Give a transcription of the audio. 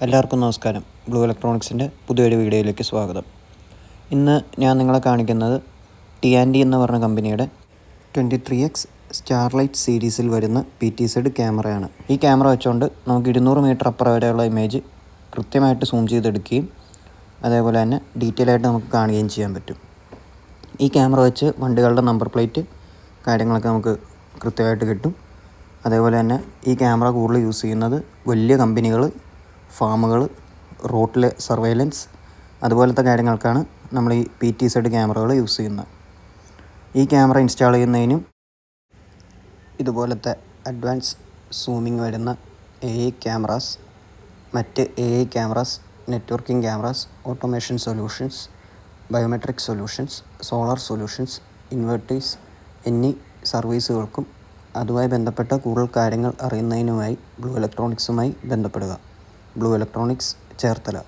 എല്ലാവർക്കും നമസ്കാരം. ബ്ലൂ ഇലക്ട്രോണിക്സിൻ്റെ പുതിയൊരു വീഡിയോയിലേക്ക് സ്വാഗതം. ഇന്ന് ഞാൻ നിങ്ങളെ കാണിക്കുന്നത് TNT എന്ന് പറഞ്ഞ കമ്പനിയുടെ 23X സ്റ്റാർലൈറ്റ് സീരീസിൽ വരുന്ന PTZ ക്യാമറയാണ്. ഈ ക്യാമറ വെച്ചുകൊണ്ട് നമുക്ക് 200 മീറ്റർ അപ്പുറം വരെയുള്ള ഇമേജ് കൃത്യമായിട്ട് സൂം ചെയ്തെടുക്കുകയും അതേപോലെ തന്നെ ഡീറ്റെയിൽ ആയിട്ട് നമുക്ക് കാണുകയും ചെയ്യാൻ പറ്റും. ഈ ക്യാമറ വെച്ച് വണ്ടികളുടെ നമ്പർ പ്ലേറ്റ് കാര്യങ്ങളൊക്കെ നമുക്ക് കൃത്യമായിട്ട് കിട്ടും. അതേപോലെ തന്നെ ഈ ക്യാമറ കൂടുതൽ യൂസ് ചെയ്യുന്നത് വലിയ കമ്പനികൾ, ഫാമുകൾ, റോട്ടിലെ സർവൈലൻസ് അതുപോലത്തെ കാര്യങ്ങൾക്കാണ് നമ്മൾ ഈ PTZ ക്യാമറകൾ യൂസ് ചെയ്യുന്നത്. ഈ ക്യാമറ ഇൻസ്റ്റാൾ ചെയ്യുന്നതിനും ഇതുപോലത്തെ അഡ്വാൻസ് സൂമിങ് വരുന്ന AI ക്യാമറാസ്, മറ്റ് AI cameras, networking cameras, automation solutions, biometric solutions, solar solutions, inverters എന്നീ സർവീസുകൾക്കും അതുമായി ബന്ധപ്പെട്ട കൂടുതൽ കാര്യങ്ങൾ അറിയുന്നതിനുമായി ബ്ലൂ ഇലക്ട്രോണിക്സുമായി ബന്ധപ്പെടുക. Blue electronics, Cherthala.